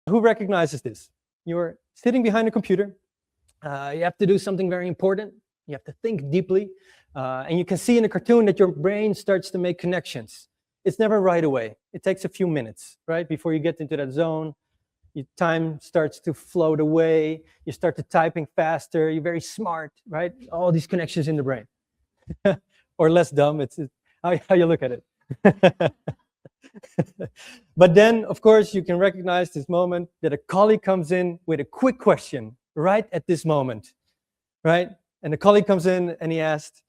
Who recognizes this? You're sitting behind a computer. You have to do something very important. You have to think deeply. And you can see in the cartoon that your brain starts to make connections. It's never right away. It takes a few minutes, right? Before you get into that zone, your time starts to float away. You start to typing faster. You're very smart, right? All these connections in the brain. Or less dumb, it's how you look at it. But then, of course, you can recognize this moment that a colleague comes in with a quick question right at this moment, right? And the colleague comes in and he asked,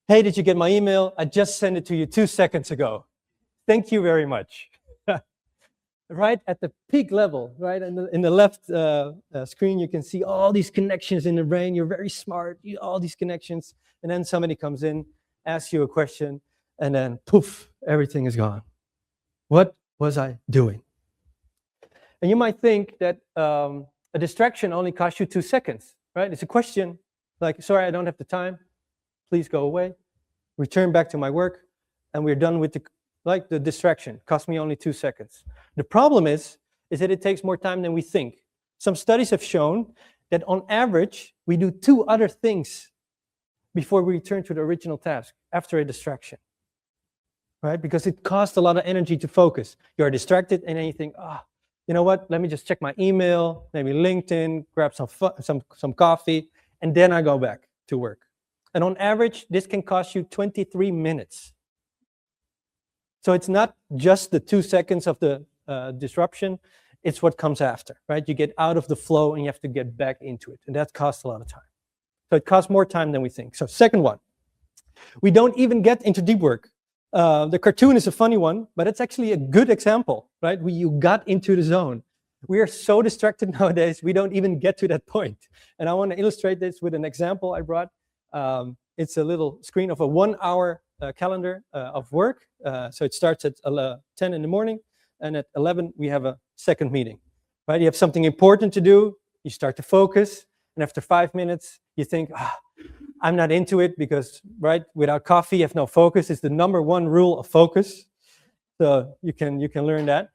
"Hey, did you get my email? I just sent it to you 2 seconds ago. Thank you very much." Right at the peak level, right? In the left screen, you can see all these connections in the brain. You're very smart, all these connections. And then somebody comes in, asks you a question, and then poof, everything is gone. What was I doing? And you might think that a distraction only costs you 2 seconds, right? It's a question like, "Sorry, I don't have the time. Please go away. Return back to my work," and we're done with the distraction. Cost me only 2 seconds. The problem is that it takes more time than we think. Some studies have shown that on average, we do 2 other things before we return to the original task after a distraction, right? Because it costs a lot of energy to focus. You're distracted and then you think, you know what? Let me just check my email, maybe LinkedIn, grab some coffee, and then I go back to work. And on average, this can cost you 23 minutes. So it's not just the 2 seconds of the disruption, it's what comes after, right? You get out of the flow and you have to get back into it. And that costs a lot of time. So it costs more time than we think. So second one, we don't even get into deep work. The cartoon is a funny one, but it's actually a good example, right? You got into the zone. We are so distracted nowadays, we don't even get to that point. And I want to illustrate this with an example I brought. It's a little screen of a 1-hour calendar of work. So it starts at 10 in the morning, and at 11 we have a second meeting, right? You have something important to do, you start to focus, and after 5 minutes you think, I'm not into it because, right, without coffee you have no focus. It's the #1 rule of focus. So you can learn that.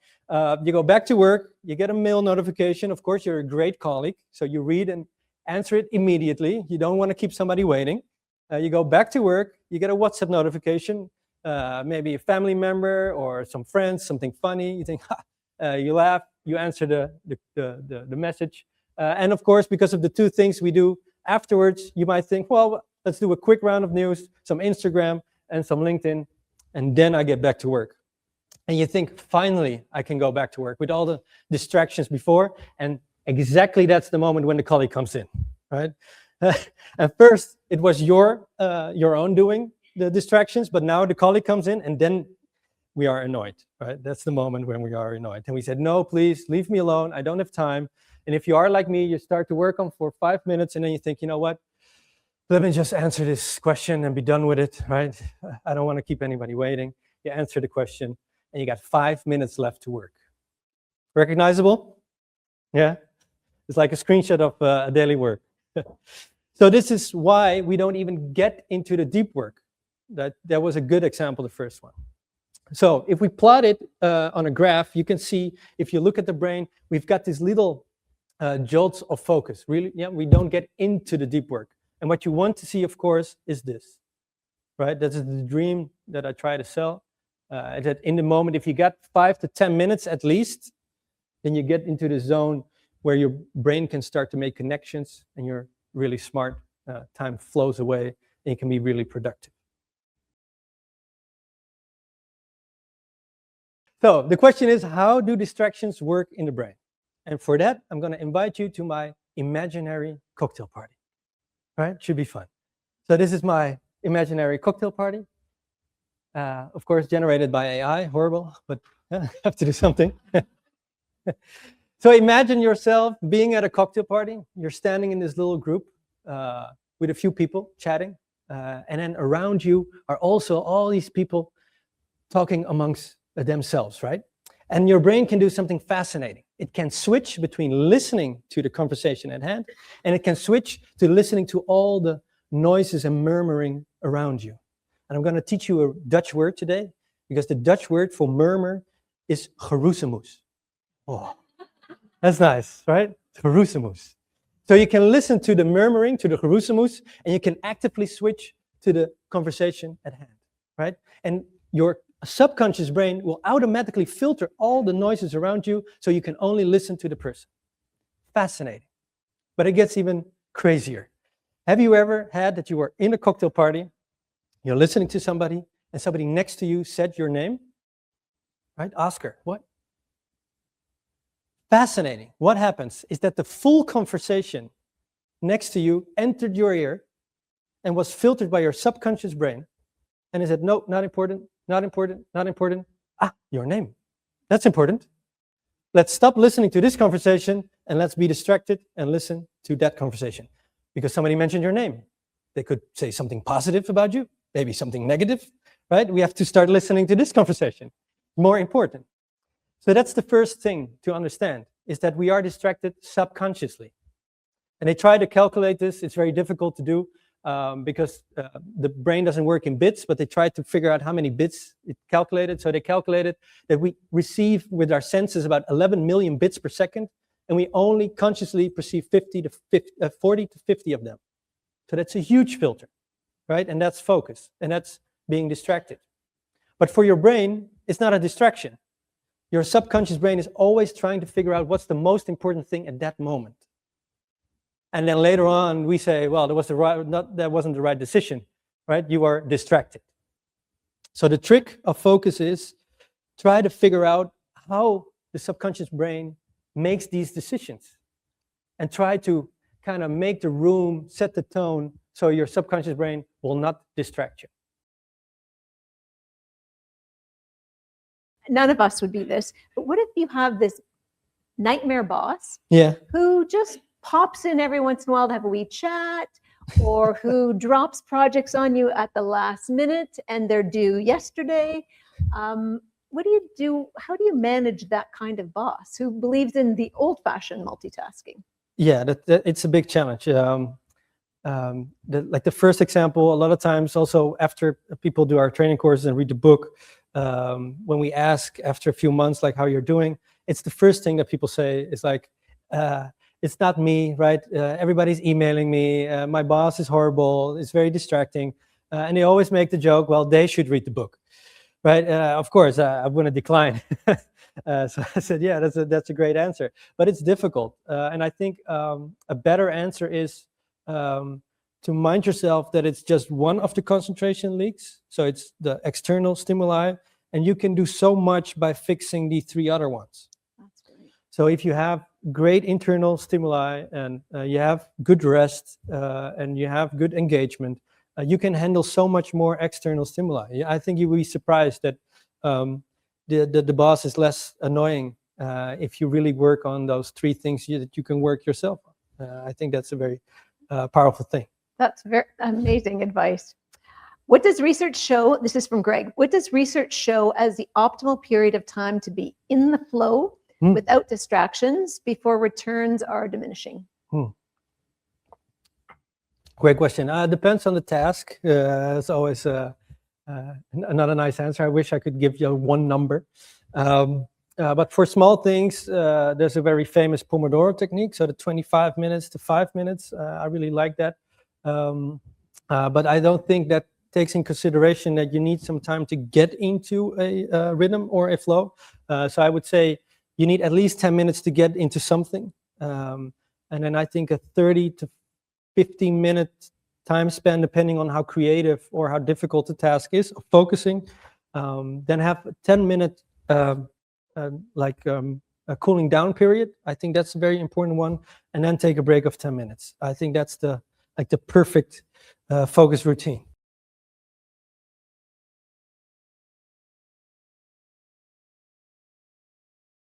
You go back to work, you get a mail notification. Of course, you're a great colleague, so you read and answer it immediately. You don't want to keep somebody waiting. You go back to work, you get a WhatsApp notification, maybe a family member or some friends, something funny. You think, you laugh, you answer the message. And of course, because of the 2 things we do afterwards, you might think, well, let's do a quick round of news, some Instagram and some LinkedIn, and then I get back to work. And you think, finally, I can go back to work with all the distractions before. And exactly that's the moment when the colleague comes in, right? At first, it was your own doing, the distractions, but now the colleague comes in and then we are annoyed, right? That's the moment when we are annoyed. And we said, no, please, leave me alone. I don't have time. And if you are like me, you start to work on for 5 minutes and then you think, you know what? Let me just answer this question and be done with it, right? I don't want to keep anybody waiting. You answer the question and you got 5 minutes left to work. Recognizable? Yeah? It's like a screenshot of a daily work. So this is why we don't even get into the deep work. That was a good example, the first one. So if we plot it on a graph, you can see, if you look at the brain, we've got these little jolts of focus. Really, yeah, we don't get into the deep work. And what you want to see, of course, is this, right? That is the dream that I try to sell. That in the moment, if you got 5 to 10 minutes at least, then you get into the zone where your brain can start to make connections and you're really smart. Time flows away and you can be really productive. So the question is, how do distractions work in the brain? And for that, I'm going to invite you to my imaginary cocktail party. Right? Should be fun. So this is my imaginary cocktail party. Of course, generated by AI. Horrible, but I have to do something. So imagine yourself being at a cocktail party. You're standing in this little group with a few people chatting. And then around you are also all these people talking amongst themselves, right? And your brain can do something fascinating. It can switch between listening to the conversation at hand, and it can switch to listening to all the noises and murmuring around you. And I'm going to teach you a Dutch word today, because the Dutch word for murmur is geroezemoes. Oh, That's nice, right? Geroezemoes. So you can listen to the murmuring, to the geroezemoes, and you can actively switch to the conversation at hand, right? And your subconscious brain will automatically filter all the noises around you so you can only listen to the person. Fascinating. But it gets even crazier. Have you ever had that you were in a cocktail party, you're listening to somebody, and somebody next to you said your name? Right? Oscar, what? Fascinating. What happens is that the full conversation next to you entered your ear and was filtered by your subconscious brain. And it said, no, not important, not important, not important. Ah, your name. That's important. Let's stop listening to this conversation and let's be distracted and listen to that conversation. Because somebody mentioned your name. They could say something positive about you, maybe something negative, right? We have to start listening to this conversation. More important. So that's the first thing to understand, is that we are distracted subconsciously. And they try to calculate this. It's very difficult to do because the brain doesn't work in bits, but they try to figure out how many bits it calculated. So they calculated that we receive with our senses about 11 million bits per second, and we only consciously perceive 40 to 50 of them. So that's a huge filter, right? And that's focus, and that's being distracted. But for your brain, it's not a distraction. Your subconscious brain is always trying to figure out what's the most important thing at that moment. And then later on, we say, well, that wasn't the right decision, right? You are distracted. So the trick of focus is try to figure out how the subconscious brain makes these decisions and try to kind of make the room, set the tone, so your subconscious brain will not distract you. None of us would be this, but what if you have this nightmare boss who just pops in every once in a while to have a wee chat, or who drops projects on you at the last minute and they're due yesterday? What do you do? How do you manage that kind of boss who believes in the old-fashioned multitasking? Yeah, it's a big challenge. Like the first example, a lot of times also after people do our training courses and read the book, when we ask after a few months like how you're doing, it's the first thing that people say is like, it's not me, right? Everybody's emailing me. My boss is horrible. It's very distracting. And they always make the joke, well, they should read the book, right? Of course, I'm going to decline. So I said, yeah, that's a great answer. But it's difficult. And I think a better answer is to mind yourself that it's just one of the concentration leaks. So it's the external stimuli. And you can do so much by fixing the three other ones. That's great. So if you have great internal stimuli and you have good rest and you have good engagement, you can handle so much more external stimuli. I think you will be surprised that the boss is less annoying if you really work on those three things that you can work yourself on. I think that's a very powerful thing. That's very amazing advice. What does research show? This is from Greg. What does research show as the optimal period of time to be in the flow without distractions before returns are diminishing? Great question. Depends on the task. It's always another nice answer. I wish I could give you one number. But for small things, there's a very famous Pomodoro technique. So the 25 minutes to 5 minutes, I really like that. But I don't think that takes in consideration that you need some time to get into a rhythm or a flow. So I would say you need at least 10 minutes to get into something. And then I think a 30 to 15-minute time span, depending on how creative or how difficult the task is, of focusing. Then have a 10-minute a cooling down period. I think that's a very important one. And then take a break of 10 minutes. I think that's the perfect focus routine.